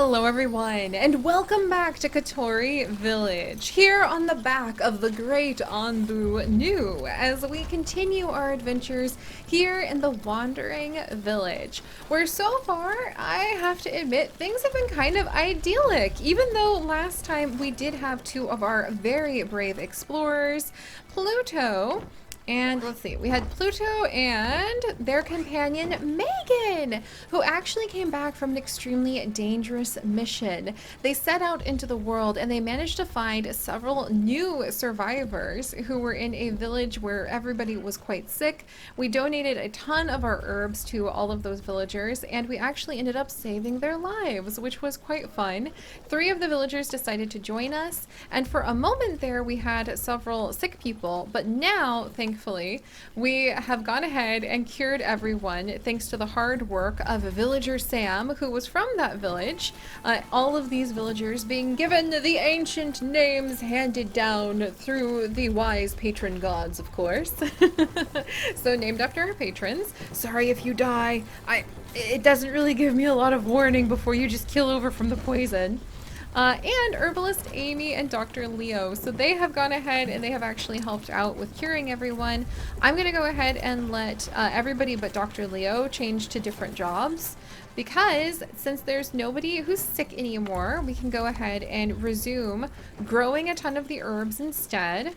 Hello everyone, and welcome back to Katori Village, here on the back of the Great Anbu New, as we continue our adventures here in the Wandering Village, where so far, I have to admit, things have been kind of idyllic, even though last time we did have two of our very brave explorers, Pluto, and let's see, we had Pluto and their companion Megan, who actually came back from an extremely dangerous mission. They set out into the world and they managed to find several new survivors who were in a village where everybody was quite sick. We donated a ton of our herbs to all of those villagers and we actually ended up saving their lives, which was quite fun. 3 of the villagers decided to join us, and for a moment there we had several sick people, but now, thankfully, we have gone ahead and cured everyone thanks to the hard work of villager Sam, who was from that village. All of these villagers being given the ancient names handed down through the wise patron gods, of course. So named after our patrons. Sorry if you die. It doesn't really give me a lot of warning before you just kill over from the poison. And Herbalist Amy and Dr. Leo. So they have gone ahead and they have actually helped out with curing everyone. I'm going to go ahead and let everybody but Dr. Leo change to different jobs, because since there's nobody who's sick anymore, we can go ahead and resume growing a ton of the herbs instead.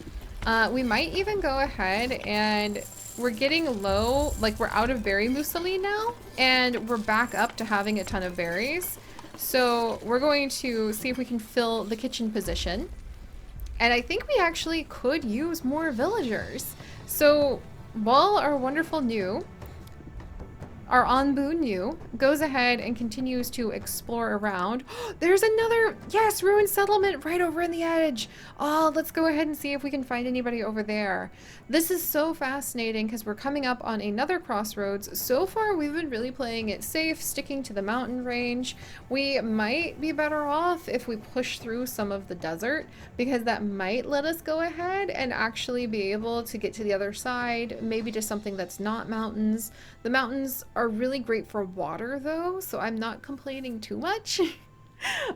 We might even go ahead and we're getting low, like we're out of berry muesli now, and we're back up to having a ton of berries. So we're going to see if we can fill the kitchen position. And I think we actually could use more villagers. So while our wonderful new, our Anbu new, goes ahead and continues to explore around. There's another, yes, ruined settlement right over in the edge. Oh, let's go ahead and see if we can find anybody over there. This is so fascinating because we're coming up on another crossroads. So far, we've been really playing it safe, sticking to the mountain range. We might be better off if we push through some of the desert, because that might let us go ahead and actually be able to get to the other side, maybe to something that's not mountains. The mountains are really great for water though, so I'm not complaining too much.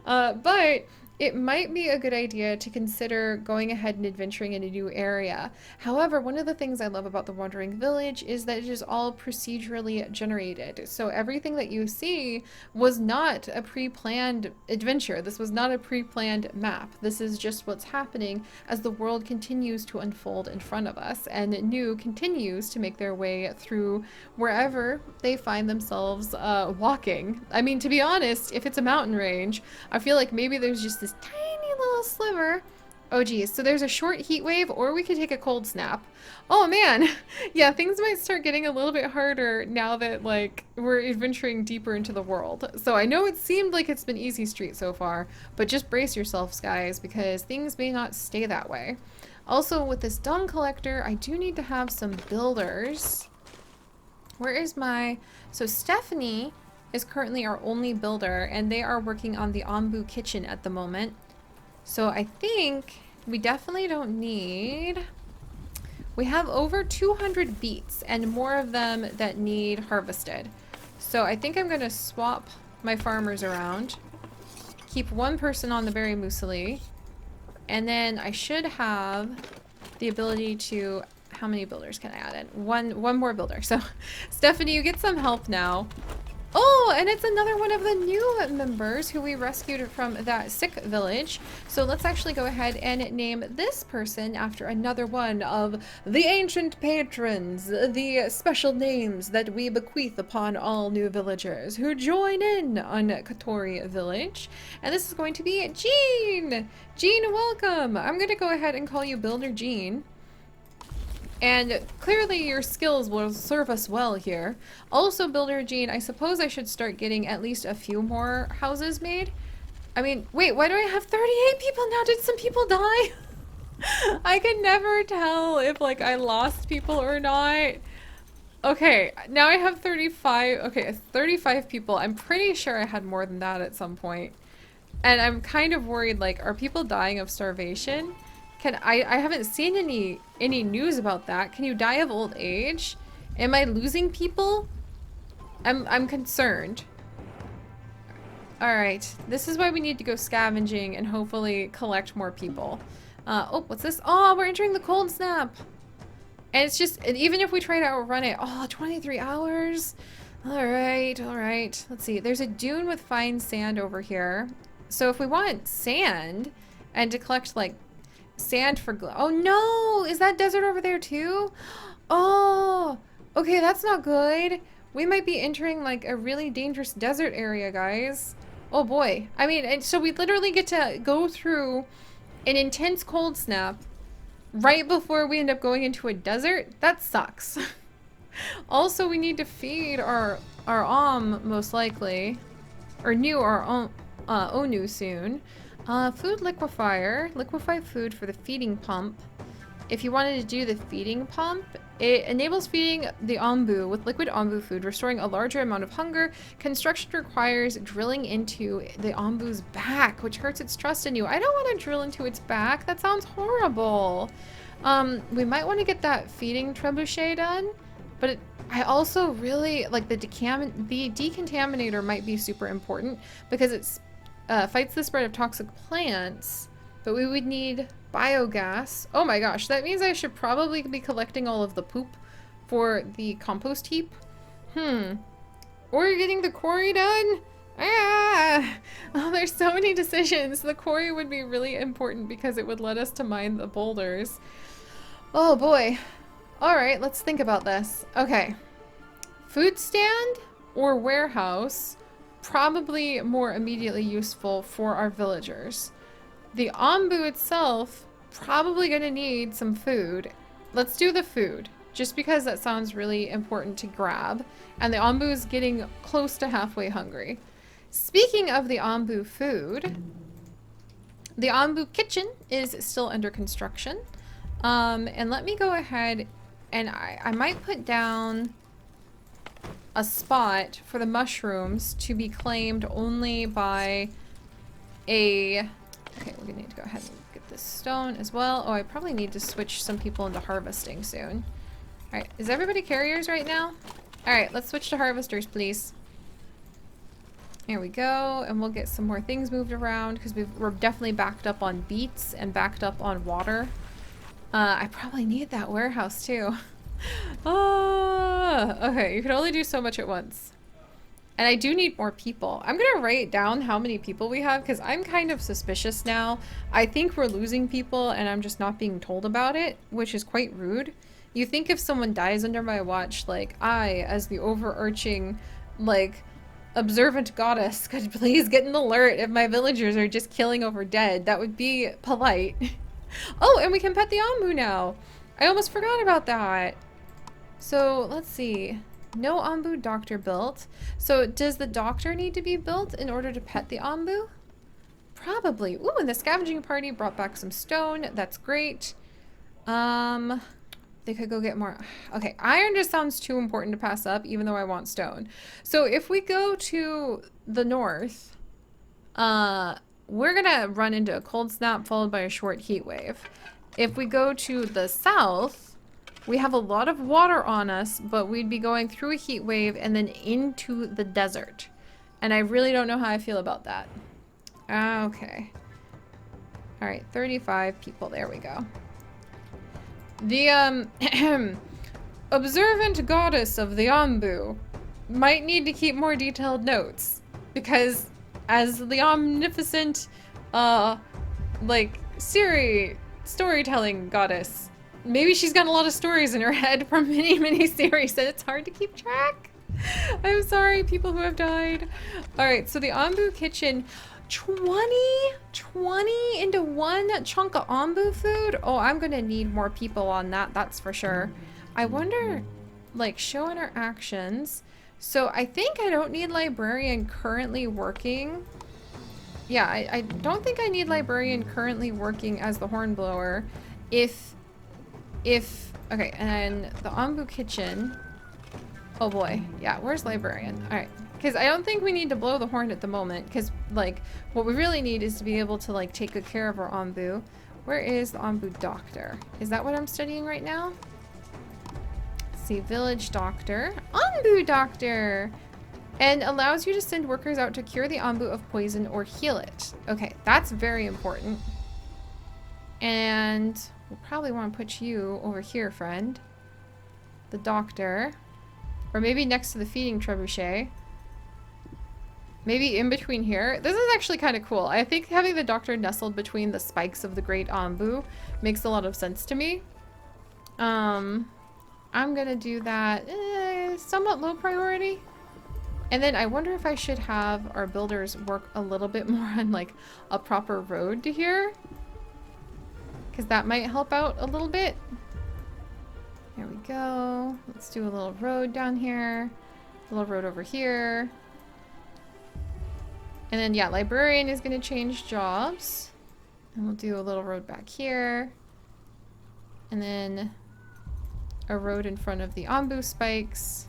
But it might be a good idea to consider going ahead and adventuring in a new area. However, one of the things I love about the Wandering Village is that it is all procedurally generated. So everything that you see was not a pre-planned adventure. This was not a pre-planned map. This is just what's happening as the world continues to unfold in front of us, and new continues to make their way through wherever they find themselves walking. I mean, to be honest, if it's a mountain range, I feel like maybe there's just this tiny little sliver. Oh geez, so there's a short heat wave, or we could take a cold snap. Oh man, yeah, things might start getting a little bit harder now that like we're adventuring deeper into the world. So I know it seemed like it's been easy street so far, but just brace yourselves guys, because things may not stay that way. Also with this dung collector, I do need to have some builders. Where is my... So Stephanie is currently our only builder, and they are working on the Anbu kitchen at the moment. So I think we definitely don't need... We have over 200 beets and more of them that need harvested. So I think I'm going to swap my farmers around, keep one person on the berry muesli, and then I should have the ability to... How many builders can I add in? One more builder. So Stephanie, you get some help now. Oh, and it's another one of the new members who we rescued from that sick village. So let's actually go ahead and name this person after another one of the ancient patrons, the special names that we bequeath upon all new villagers who join in on Katori Village. And this is going to be Jean! Jean, welcome! I'm going to go ahead and call you Builder Jean. And clearly your skills will serve us well here. Also, Builder Jean, I suppose I should start getting at least a few more houses made. I mean, wait, why do I have 38 people now? Did some people die? I can never tell if, like, I lost people or not. Okay, now I have 35. Okay, 35 people. I'm pretty sure I had more than that at some point. And I'm kind of worried, like, are people dying of starvation? I haven't seen any news about that. Can you die of old age? Am I losing people? I'm concerned. Alright, this is why we need to go scavenging and hopefully collect more people. Oh, what's this? Oh, we're entering the cold snap! And it's just, and even if we try to outrun it, oh, 23 hours? Alright, alright. Let's see, there's a dune with fine sand over here. So if we want sand, and to collect, like, sand for oh no! Is that desert over there too? Oh! Okay, that's not good. We might be entering, like, a really dangerous desert area, guys. Oh boy. I mean, and so we literally get to go through an intense cold snap right before we end up going into a desert? That sucks. Also, we need to feed our most likely. Or new our Onu soon. Food liquefier. Liquefy food for the feeding pump. If you wanted to do the feeding pump, it enables feeding the ombu with liquid ombu food, restoring a larger amount of hunger. Construction requires drilling into the ombu's back, which hurts its trust in you. I don't want to drill into its back. That sounds horrible. We might want to get that feeding trebuchet done, but I also really like the decontaminator might be super important because it's fights the spread of toxic plants, but we would need biogas. Oh my gosh, that means I should probably be collecting all of the poop for the compost heap. Or getting the quarry done. Ah! Oh, there's so many decisions. The quarry would be really important because it would let us to mine the boulders. Oh boy. Alright, let's think about this. Okay. Food stand or warehouse, probably more immediately useful for our villagers. The ombu itself, probably gonna need some food. Let's do the food, just because that sounds really important to grab. And the ombu is getting close to halfway hungry. Speaking of the ombu food, the ombu kitchen is still under construction. And let me go ahead and I might put down a spot for the mushrooms to be claimed only by a... Okay, we're gonna need to go ahead and get this stone as well. Oh, I probably need to switch some people into harvesting soon. Alright, is everybody carriers right now? Alright, let's switch to harvesters, please. Here we go, and we'll get some more things moved around because we're definitely backed up on beets and backed up on water. I probably need that warehouse too. Oh, okay, you can only do so much at once. And I do need more people. I'm gonna write down how many people we have because I'm kind of suspicious now. I think we're losing people and I'm just not being told about it, which is quite rude. You think if someone dies under my watch, like I, as the overarching, like, observant goddess, could please get an alert if my villagers are just killing over dead. That would be polite. Oh, and we can pet the ombu now. I almost forgot about that. So, let's see. No ombu doctor built. So, does the doctor need to be built in order to pet the ombu? Probably. Ooh, and the scavenging party brought back some stone. That's great. They could go get more. Okay, iron just sounds too important to pass up, even though I want stone. So, if we go to the north, we're gonna run into a cold snap followed by a short heat wave. If we go to the south, we have a lot of water on us, but we'd be going through a heat wave and then into the desert. And I really don't know how I feel about that. Okay. Alright, 35 people. There we go. The, observant goddess of the ombu might need to keep more detailed notes. Because as the omnificent, like, Seri storytelling goddess, maybe she's got a lot of stories in her head from many, many series and it's hard to keep track. I'm sorry, people who have died. Alright, so the ombu kitchen, 20 into one chunk of ombu food? Oh, I'm gonna need more people on that, that's for sure. I wonder, like, show interactions. So I think I don't need librarian currently working. Yeah, I don't think I need librarian currently working as the hornblower. If, okay, and then the ombu kitchen. Oh boy, yeah, where's librarian? All right, because I don't think we need to blow the horn at the moment, because, like, what we really need is to be able to, like, take good care of our ombu. Where is the ombu doctor? Is that what I'm studying right now? Let's see, village doctor. Ombu doctor! And allows you to send workers out to cure the ombu of poison or heal it. Okay, that's very important. And we'll probably want to put you over here, friend. The doctor. Or maybe next to the feeding trebuchet. Maybe in between here. This is actually kind of cool. I think having the doctor nestled between the spikes of the great ombu makes a lot of sense to me. I'm gonna do that somewhat low priority. And then I wonder if I should have our builders work a little bit more on like a proper road to here. Because that might help out a little bit. There we go. Let's do a little road down here. A little road over here. And then yeah, librarian is going to change jobs. And we'll do a little road back here. And then a road in front of the ombu spikes.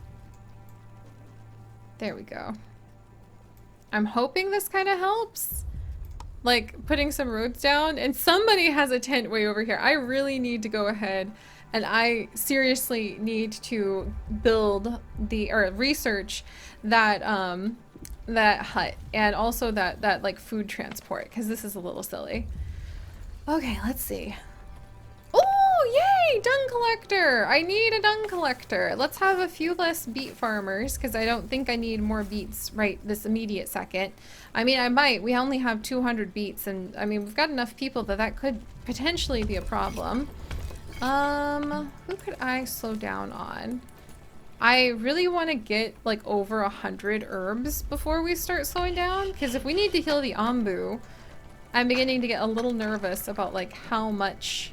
There we go. I'm hoping this kind of helps. Like, putting some roads down. And somebody has a tent way over here. I really need to go ahead and I seriously need to build the, or research that, that hut. And also that like, food transport. Because this is a little silly. Okay, let's see. Oh, yay! Dung collector! I need a dung collector. Let's have a few less beet farmers, because I don't think I need more beets right this immediate second. I mean, I might. We only have 200 beets, and I mean, we've got enough people that that could potentially be a problem. Who could I slow down on? I really want to get, like, over 100 herbs before we start slowing down, because if we need to heal the ombu, I'm beginning to get a little nervous about, like, how much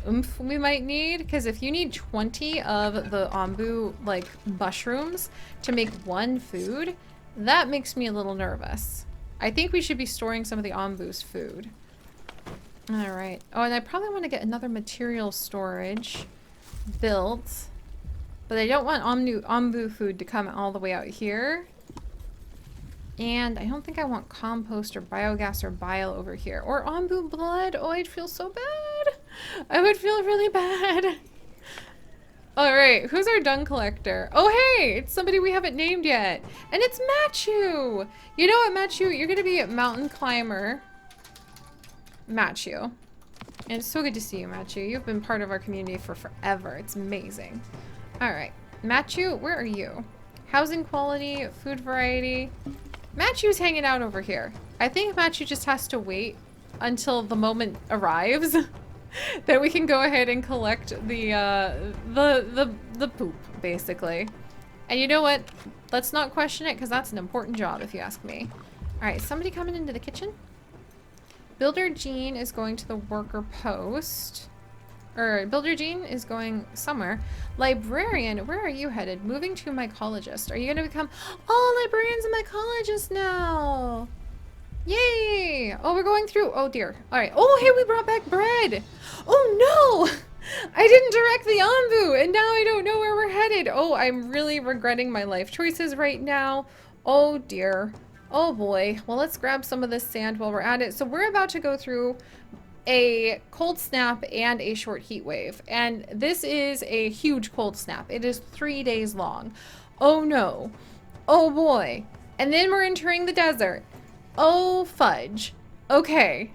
oomph we might need, because if you need 20 of the ombu like mushrooms to make one food, that makes me a little nervous. I think we should be storing some of the ombu's food. All right. Oh, and I probably want to get another material storage built, but I don't want ombu food to come all the way out here. And I don't think I want compost or biogas or bile over here. Or ombu blood. Oh, I'd feel so bad. I would feel really bad. Alright, who's our dung collector? Oh, hey! It's somebody we haven't named yet. And it's Matthew! You know what, Matthew? You're gonna be a mountain climber. Matthew. And it's so good to see you, Matthew. You've been part of our community for forever. It's amazing. Alright. Matthew, where are you? Housing quality, food variety. Matthew's hanging out over here. I think Matthew just has to wait until the moment arrives that we can go ahead and collect the poop, basically. And you know what? Let's not question it, because that's an important job, if you ask me. Alright, somebody coming into the kitchen? Builder Jean is going to the worker post. Or, Builder Jean is going somewhere. Librarian, where are you headed? Moving to mycologist. Are you going to become... Oh, librarian's a mycologist now! Yay! Oh, we're going through... Oh, dear. Alright. Oh, hey, we brought back bread! Oh, no! I didn't direct the ombu, and now I don't know where we're headed. Oh, I'm really regretting my life choices right now. Oh, dear. Oh, boy. Well, let's grab some of this sand while we're at it. So we're about to go through a cold snap and a short heat wave, and this is a huge cold snap. It is 3 days long. Oh no. Oh boy. And then we're entering the desert. Oh fudge. Okay.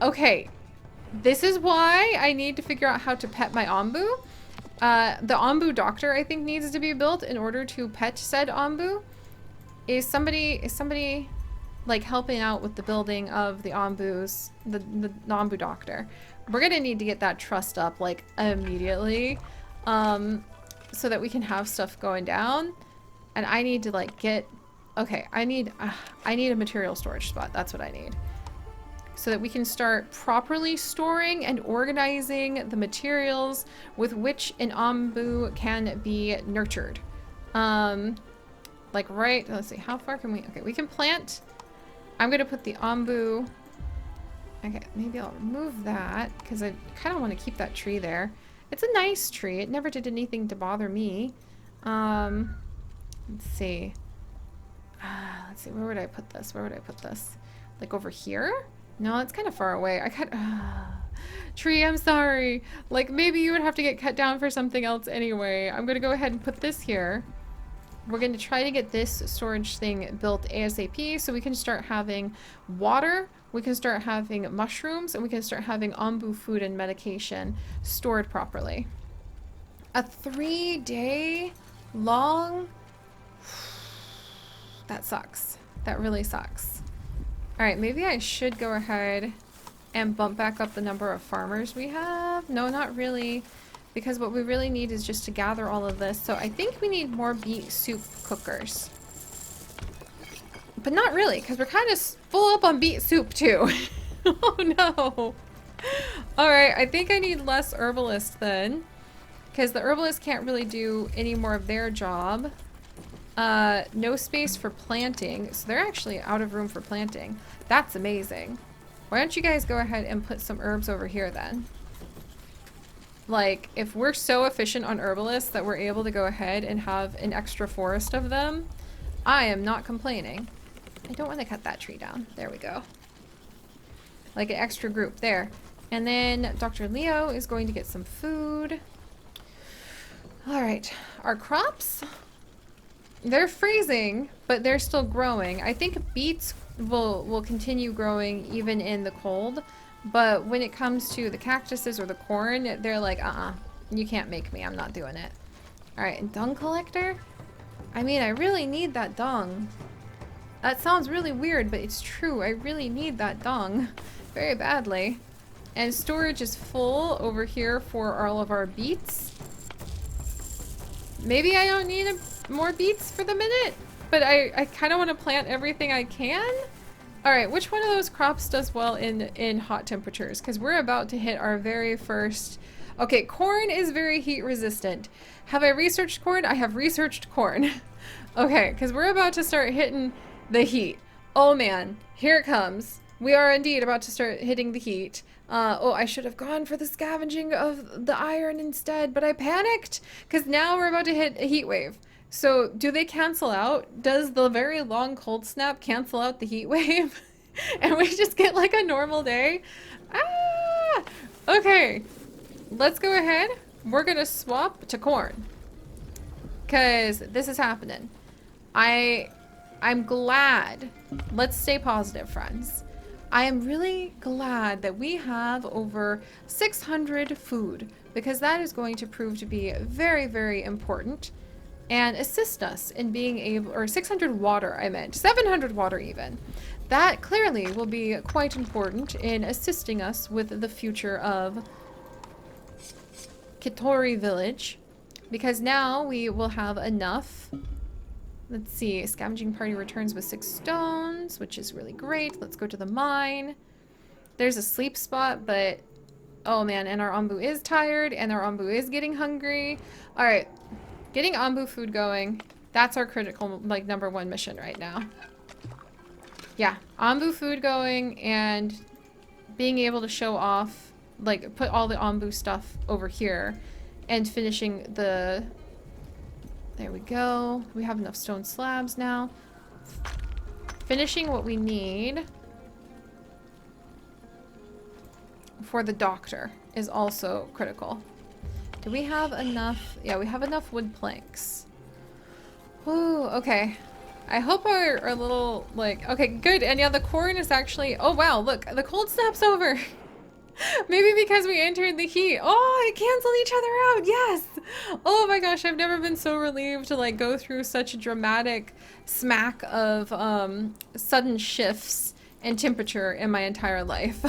Okay. This is why I need to figure out how to pet my ombu. The ombu doctor, I think, needs to be built in order to pet said ombu. Is somebody like helping out with the building of the ombus, the ombu doctor? We're gonna need to get that trust up like immediately, so that we can have stuff going down. And I need to like get, okay, I need a material storage spot. That's what I need, so that we can start properly storing and organizing the materials with which an ombu can be nurtured. Like right, let's see, how far can we, okay, we can plant. I'm gonna put the ombu, okay, maybe I'll remove that, because I kind of want to keep that tree there. It's a nice tree. It never did anything to bother me. Let's see. Let's see, where would I put this? Where would I put this? Like over here? No, it's kind of far away. I cut... Tree, I'm sorry. Like, maybe you would have to get cut down for something else anyway. I'm gonna go ahead and put this here. We're going to try to get this storage thing built ASAP so we can start having water, we can start having mushrooms, and we can start having ombu food and medication stored properly. A 3-day long... That sucks. That really sucks. Alright, maybe I should go ahead and bump back up the number of farmers we have. No, not really. Because what we really need is just to gather all of this. So I think we need more beet soup cookers. But not really, because we're kind of full up on beet soup too. Oh no. Alright, I think I need less herbalists then. Because the herbalists can't really do any more of their job. No space for planting. So they're actually out of room for planting. That's amazing. Why don't you guys go ahead and put some herbs over here then? Like, if we're so efficient on herbalists that we're able to go ahead and have an extra forest of them, I am not complaining. I don't want to cut that tree down. There we go. Like an extra group there. And then Dr. Leo is going to get some food. Alright, our crops, they're freezing, but they're still growing. I think beets will continue growing even in the cold. But when it comes to the cactuses or the corn, they're like, you can't make me. I'm not doing it. Alright, and dung collector? I mean, I really need that dung. That sounds really weird, but it's true. I really need that dung very badly. And storage is full over here for all of our beets. Maybe I don't need more beets for the minute, but I kind of want to plant everything I can. Alright, which one of those crops does well in hot temperatures? Because we're about to hit our very first... Okay, corn is very heat resistant. Have I researched corn? I have researched corn. Okay, because we're about to start hitting the heat. Oh man, here it comes. We are indeed about to start hitting the heat. Oh, I should have gone for the scavenging of the iron instead, but I panicked because now we're about to hit a heat wave. So do they cancel out? Does the very long cold snap cancel out the heat wave? And we just get like a normal day? Ah! Okay, let's go ahead. We're gonna swap to corn because this is happening. I'm glad. Let's stay positive, friends. I am really glad that we have over 600 food because that is going to prove to be very, very important and assist us in being able, or 600 water, I meant, 700 water even. That clearly will be quite important in assisting us with the future of Kitori Village because now we will have enough. Let's see, scavenging party returns with 6 stones, which is really great. Let's go to the mine. There's a sleep spot, but oh man, and our Ombu is tired, and our Ombu is getting hungry. Alright, getting Ombu food going. That's our critical, like, #1 mission right now. Yeah, Ombu food going, and being able to show off, like, put all the Ombu stuff over here, and finishing the... There we go. We have enough stone slabs now. Finishing what we need for the doctor is also critical. Do we have enough? Yeah, we have enough wood planks. Ooh, okay. I hope our little, like, okay, good. And yeah, the corn is actually, oh wow, look, the cold snap's over. Maybe because we entered the heat. Oh, it canceled each other out. Yes. Oh my gosh, I've never been so relieved to like go through such a dramatic smack of sudden shifts in temperature in my entire life.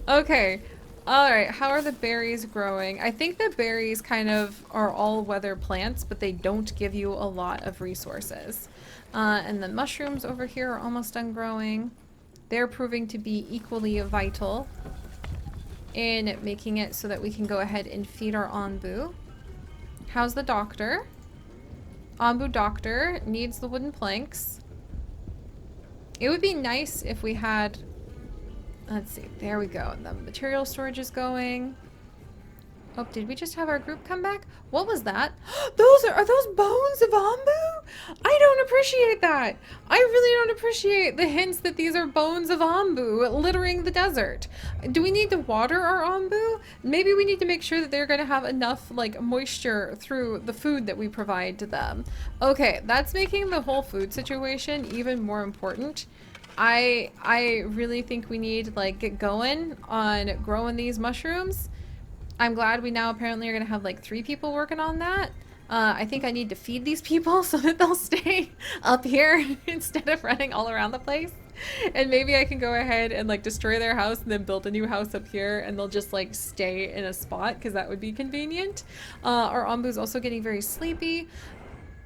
Okay. All right. How are the berries growing? I think the berries kind of are all-weather plants, but they don't give you a lot of resources. And the mushrooms over here are almost done growing. They're proving to be equally vital in making it so that we can go ahead and feed our Ombu. How's the doctor? Ombu doctor needs the wooden planks. It would be nice if we had... Let's see. There we go. The material storage is going. Oh, did we just have our group come back? What was that? Are those bones of Ombu? I don't don't appreciate that. I really don't appreciate the hints that these are bones of Ombu littering the desert. Do we need to water our Ombu? Maybe we need to make sure that they're going to have enough like moisture through the food that we provide to them. Okay, that's making the whole food situation even more important. I really think we need like get going on growing these mushrooms. I'm glad we now apparently are gonna have like 3 people working on that. I think I need to feed these people so that they'll stay up here instead of running all around the place. And maybe I can go ahead and like destroy their house and then build a new house up here and they'll just like stay in a spot because that would be convenient. Our Ombu's also getting very sleepy.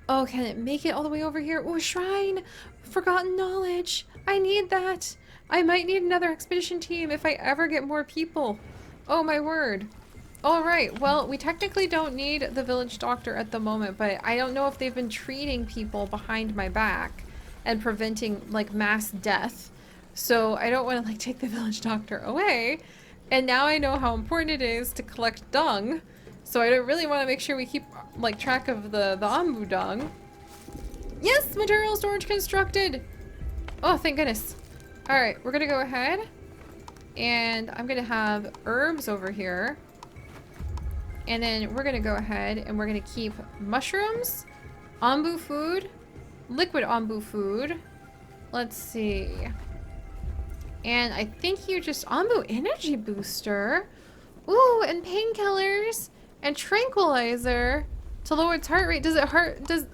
Oh, can it make it all the way over here? Oh, a shrine! Forgotten knowledge! I need that! I might need another expedition team if I ever get more people. Oh my word. Alright, well, we technically don't need the village doctor at the moment, but I don't know if they've been treating people behind my back and preventing, like, mass death. So I don't want to, like, take the village doctor away. And now I know how important it is to collect dung. So I don't really want to make sure we keep, like, track of the Ombu dung. Yes! Material storage constructed! Oh, thank goodness. Alright, we're gonna go ahead. And I'm gonna have herbs over here. And then we're gonna go ahead and we're gonna keep mushrooms, Ombu food, liquid Ombu food. Let's see. And I think you just Ombu energy booster. Ooh, and painkillers and tranquilizer to lower its heart rate.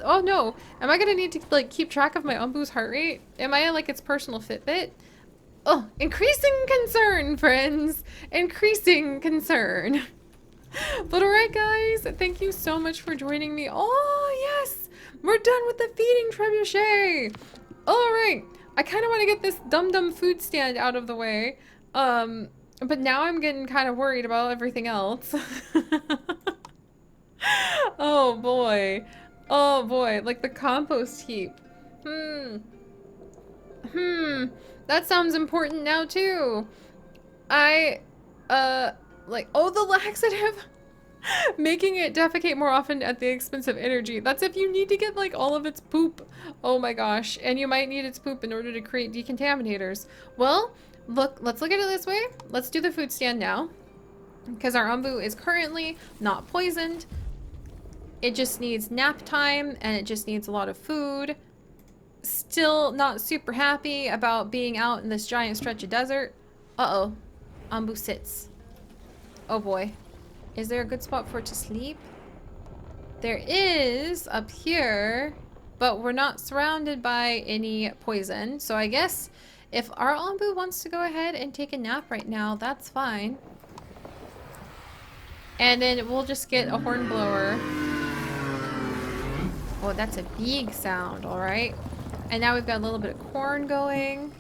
Oh no. Am I gonna need to like keep track of my Ombu's heart rate? Am I like its personal Fitbit? Oh, increasing concern, friends. Increasing concern. But alright guys, thank you so much for joining me. Oh yes, we're done with the feeding trebuchet. Alright, I kind of want to get this dum-dum food stand out of the way. But now I'm getting kind of worried about everything else. Oh boy. Oh boy, like the compost heap. That sounds important now too. Like, oh, the laxative. Making it defecate more often at the expense of energy. That's if you need to get, like, all of its poop. Oh my gosh. And you might need its poop in order to create decontaminators. Well, look, let's look at it this way. Let's do the food stand now. Because our Ombu is currently not poisoned. It just needs nap time, and it just needs a lot of food. Still not super happy about being out in this giant stretch of desert. Uh-oh. Ombu sits. Oh boy. Is there a good spot for it to sleep? There is up here, but we're not surrounded by any poison. So I guess if our Ombu wants to go ahead and take a nap right now, that's fine. And then we'll just get a horn blower. Oh, that's a big sound, alright. And now we've got a little bit of corn going.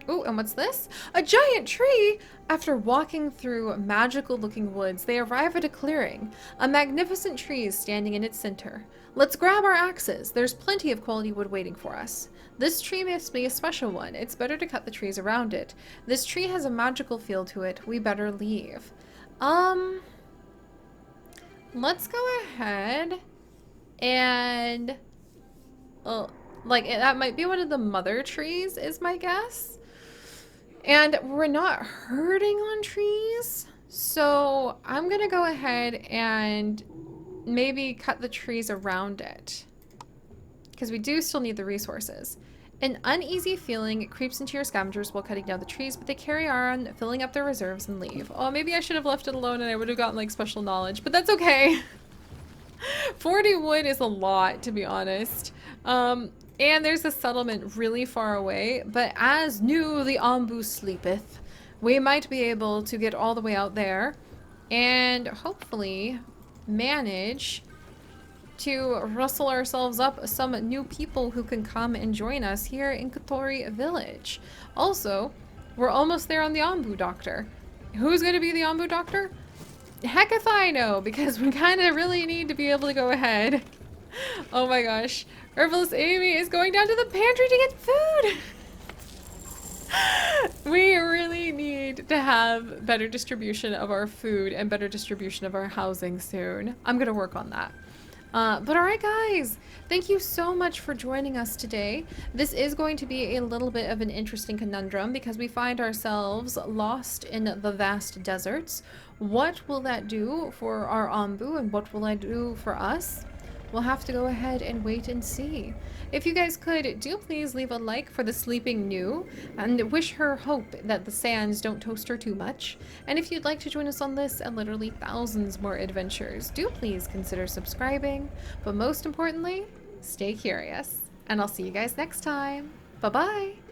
Ooh, and what's this? A giant tree! After walking through magical-looking woods, they arrive at a clearing. A magnificent tree is standing in its center. Let's grab our axes. There's plenty of quality wood waiting for us. This tree must be a special one. It's better to cut the trees around it. This tree has a magical feel to it. We better leave. Let's go ahead and... like, that might be one of the mother trees, is my guess. And we're not hurting on trees, so I'm gonna go ahead and maybe cut the trees around it. Because we do still need the resources. An uneasy feeling creeps into your scavengers while cutting down the trees, but they carry on, filling up their reserves and leave. Oh, maybe I should have left it alone and I would have gotten, like, special knowledge, but that's okay. 40 wood is a lot, to be honest. And there's a settlement really far away, but as new the Ombu sleepeth, we might be able to get all the way out there and hopefully manage to rustle ourselves up some new people who can come and join us here in Kotori Village. Also, we're almost there on the Ombu Doctor. Who's going to be the Ombu Doctor? Heck if I know, because we kind of really need to be able to go ahead. Oh my gosh. Herbalist Amy is going down to the pantry to get food! We really need to have better distribution of our food and better distribution of our housing soon. I'm gonna work on that. But alright guys, Thank you so much for joining us today. This is going to be a little bit of an interesting conundrum because we find ourselves lost in the vast deserts. What will that do for our Ambu and what will that do for us? We'll have to go ahead and wait and see. If you guys could, do please leave a like for the sleeping New and wish her hope that the sands don't toast her too much. And if you'd like to join us on this and literally thousands more adventures, do please consider subscribing. But most importantly, stay curious. And I'll see you guys next time. Bye-bye!